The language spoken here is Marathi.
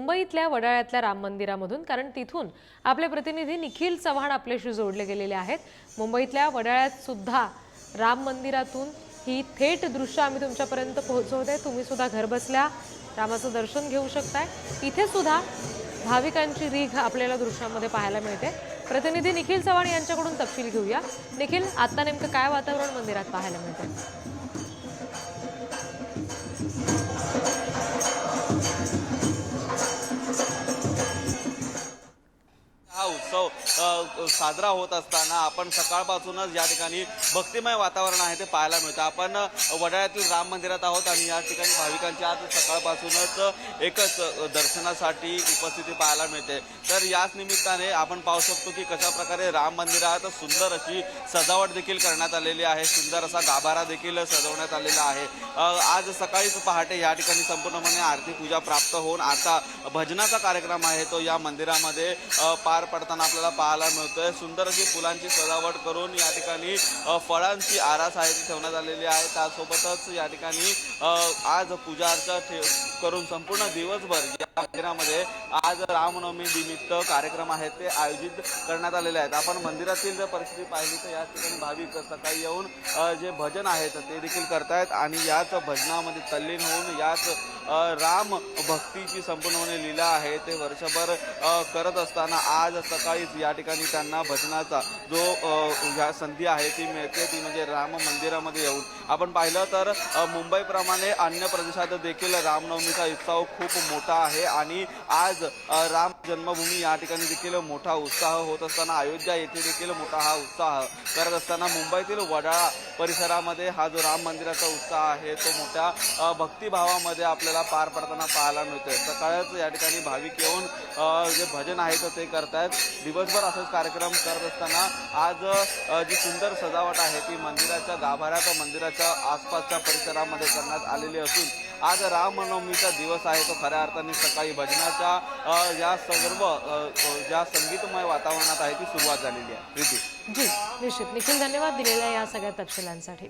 मुंबईतल्या वडाळ्यातल्या राम मंदिरामधून, कारण तिथून आपले प्रतिनिधी निखिल चव्हाण आपल्याशी जोडले गेलेले आहेत। मुंबईतल्या वडाळ्यात सुद्धा राम मंदिरातून ही थेट दृश्य आम्ही तुमच्यापर्यंत पोहोचवते। तुम्ही सुद्धा घर बसल्या रामाचं दर्शन घेऊ शकताय। इथे सुद्धा भाविकांची रीघ आपल्याला दृश्यामध्ये पाहायला मिळते। प्रतिनिधी निखिल चव्हाण यांच्याकडून तपशील घेऊया। निखिल, आता नेमकं काय वातावरण मंदिरात पाहायला मिळते? हा उत्सव साजरा होत असताना आपण सकाळपासूनच या ठिकाणी भक्तिमय वातावरण आहे ते पाहायला मिळतं। आपण वडाळ्यातील राम मंदिरात आहोत आणि या ठिकाणी भाविकांची आज सकाळपासूनच एकच दर्शनासाठी उपस्थिती पाहायला मिळते। तर याच निमित्ताने आपण पाहू शकतो की कशा प्रकारे राम मंदिरात सुंदर अशी सजावट देखील करण्यात आलेली आहे। सुंदर असा गाभारा देखील सजवण्यात आलेला आहे। आज सकाळीच पहाटे या ठिकाणी संपूर्णपणे आरती पूजा प्राप्त होऊन आता भजनाचा कार्यक्रम आहे तो या मंदिरामध्ये पार पडताना आपल्याला पाहायला मिळतोय। सुंदर अशी फुलांची सजावट करून या ठिकाणी फळांची आरास आहे ती ठेवण्यात आलेली आहे। त्यासोबतच या ठिकाणी आज पूजा अर्चा करून संपूर्ण दिवसभर या मंदिरामध्ये आज रामनवमी निमित्त कार्यक्रम आहेत ते आयोजित करण्यात आलेले आहेत। आपण मंदिरातील जर परिस्थिती पाहिली तर या ठिकाणी भाविक सकाळी येऊन जे भजन आहेत ते देखील करतायत आणि याच भजनामध्ये तल्लीन होऊन याच राम भक्तीची संपूर्णपणे लीला आहे ते वर्षभर करत असताना आज सकाळीच या ठिकाणी त्यांना भजनाचा जो संधी आहे ती मिळते, ती म्हणजे राम मंदिरामध्ये येऊन। आपण पाहिलं तर मुंबईप्रमाणे अन्य प्रदेशात देखील रामनवमीचा उत्सव खूप मोठा आहे आणि आज राम जन्मभूमी या ठिकाणी देखील मोठा उत्साह होत असताना अयोध्या येथे देखील मोठा हा उत्साह करत असताना मुंबईतील वडाळा परिसरामध्ये हा जो राम मंदिराचा उत्साह आहे तो मोठ्या भक्तिभावामध्ये आपल्याला पार पडताना पाहायला मिळतोय। सकाळच या ठिकाणी भाविक येऊन जे भजन आहे ते करतायत। दिवसभर असाच कार्यक्रम करत असताना आज जी सुंदर सजावट आहे ती मंदिराच्या गाभाऱ्यात मंदिराच्या आसपासच्या परिसरामध्ये करण्यात आलेली असून आज रामनवमीचा दिवस आहे तो खऱ्या अर्थाने सकाळी भजनाच्या या सर्व ज्या संगीतमय वातावरणात आहे ती सुरुवात झालेली आहे। प्रीती जी निश्चित निखिल, धन्यवाद दिलेल्या या सगळ्या तपशिलांसाठी।